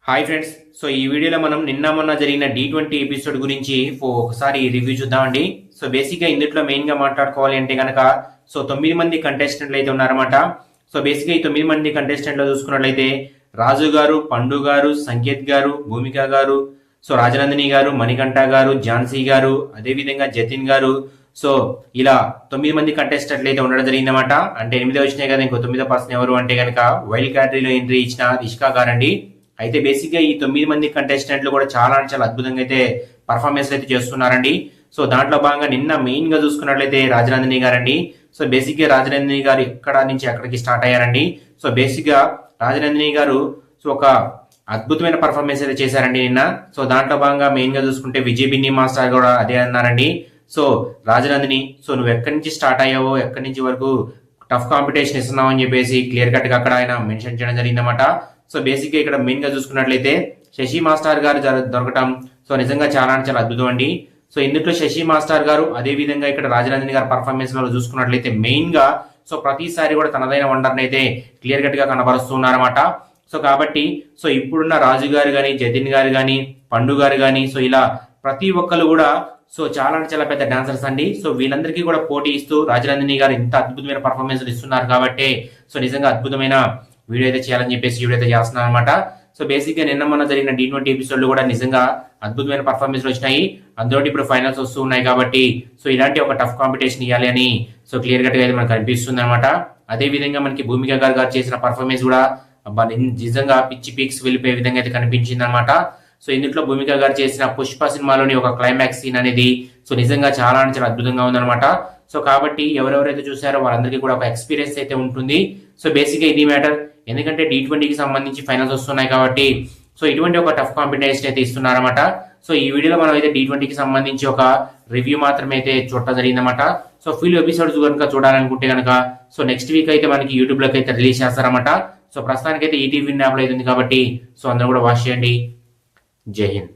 Hi friends. So ఈ వీడియోలో మనం నిన్న మొన్న జరిగిన టీ20 ఎపిసోడ్ గురించి ఒకసారి రివ్యూ చూద్దామండి. సో బేసిక్గా ఇందులో మెయిన్గా మాట్లాడుకోవాలి అంటే కనుక 9 మంది కంటెస్టెంట్లు అయితే ఉన్నారన్నమాట. సో బేసిక్గా ఈ 9 మంది కంటెస్టెంట్లో చూసుకున్నట్లయితే రాజు గారు, పండు గారు, సంకేత్ గారు, భూమిక గారు, రాజనందిని గారు, మణికంఠ గారు, ఝాన్సీ గారు, అదేవిధంగా జతిన్ గారు. సో ఇలా 9 మంది కంటెస్టెంట్లు అయితే ఉండడం జరిగిందన్నమాట. అంటే 8 వచ్చినాయి కదా, ఇంకో 9వ పర్సన్ ఎవరు అంటే కనుక వైల్డ్ క్యాటరీలో ఎంట్రీ ఇచ్చిన రిష్కా గారండి. అయితే బేసిక్గా ఈ 9 మంది కంటెస్టెంట్లు కూడా చాలా అద్భుతంగా అయితే పర్ఫార్మెన్స్ అయితే చేస్తున్నారండి. సో దాంట్లో భాగంగా నిన్న మెయిన్ గా చూసుకున్నట్లయితే రాజనందిని గారండి. సో బేసిక్గా రాజనందిని గారు ఎక్కడ నుంచి అక్కడికి స్టార్ట్ అయ్యారండి. సో బేసిక్గా రాజనందిని గారు ఒక అద్భుతమైన పర్ఫార్మెన్స్ అయితే చేశారండి నిన్న. సో దాంట్లో భాగంగా మెయిన్ గా చూసుకుంటే విజయ్ బిన్ని మాస్టర్ కూడా అదే అన్నారండి. సో రాజనందిని, నువ్వు ఎక్కడి నుంచి స్టార్ట్ అయ్యావో, ఎక్కడి నుంచి వరకు టఫ్ కాంపిటీషన్ ఇస్తున్నావు అని చెప్పేసి క్లియర్ కట్ గా అక్కడ ఆయన మెన్షన్ చేయడం జరిగిందన్నమాట. సో బేసిక్గా ఇక్కడ మెయిన్ గా చూసుకున్నట్లయితే శశి మాస్టర్ గారు దొరకటం నిజంగా చాలా అద్భుతం అండి. సో ఇందులో శశి మాస్టర్ గారు, అదే విధంగా ఇక్కడ రాజనందిని గారి పర్ఫార్మెన్స్ లో చూసుకున్నట్లయితే మెయిన్ గా ప్రతిసారి కూడా తనదైన వండర్ని అయితే క్లియర్ కట్ గా కనబరుస్తున్నారన్నమాట. సో కాబట్టి ఇప్పుడున్న రాజు గారు కానీ, జతిన్ గారు కానీ, పండు గారు కానీ, ఇలా ప్రతి ఒక్కరు కూడా చాలా పెద్ద డాన్సర్స్ అండి. సో వీళ్ళందరికీ కూడా పోటీ ఇస్తూ రాజనందిని గారు ఇంత అద్భుతమైన పర్ఫార్మెన్స్ ఇస్తున్నారు కాబట్టి నిజంగా అద్భుతమైన వీడియో అయితే చేయాలని చెప్పేసి వీడియో అయితే చేస్తున్నాను అనమాట. సో బేసిక్ గా నిన్న మొన్న జరిగిన టీ20 ఎపిసోడ్లు కూడా నిజంగా అద్భుతమైన పర్ఫార్మెన్స్ వచ్చినాయి. అందులో ఇప్పుడు ఫైనల్స్ వస్తూ ఉన్నాయి కాబట్టి ఇలాంటి ఒక టఫ్ కాంపిటీషన్ ఇవ్వాలి అని క్లియర్ కట్ గా అయితే మనకు అనిపిస్తుంది అనమాట. అదే విధంగా మనకి భూమిక గారు చేసిన పర్ఫార్మెన్స్ కూడా నిజంగా పిచ్చి పీక్స్ వెళ్ళిపోయే విధంగా అయితే కనిపించింది అనమాట. సో ఇందులో భూమిక గారు చేసిన పుష్ప సినిమాలోని ఒక క్లైమాక్స్ సీన్ అనేది నిజంగా చాలా అద్భుతంగా ఉందన్నమాట. సో కాబట్టి ఎవరెవరైతే చూసారో వాళ్ళందరికీ కూడా ఒక ఎక్స్పీరియన్స్ అయితే ఉంటుంది. సో బేసిక్ గా ఇది మ్యాటర్, ఎందుకంటే టీ20కి సంబంధించి ఫైనల్స్ వస్తున్నాయి కాబట్టి ఇటువంటి ఒక టఫ్ కాంపిటీషన్ అయితే ఇస్తున్నారన్నమాట. సో ఈ వీడియోలో మనం అయితే టీ20కి సంబంధించి ఒక రివ్యూ మాత్రమే అయితే చూడటం జరిగిందన్నమాట. సో ఫుల్ ఎపిసోడ్స్ కనుక చూడాలనుకుంటే కనుక నెక్స్ట్ వీక్ అయితే మనకి యూట్యూబ్ లోకి అయితే రిలీజ్ చేస్తారన్నమాట. సో ప్రస్తుతానికి అయితే ఈటీవీ యాప్ లో అయితే ఉంది కాబట్టి అందరూ కూడా వాచ్ చేయండి. జై హింద్.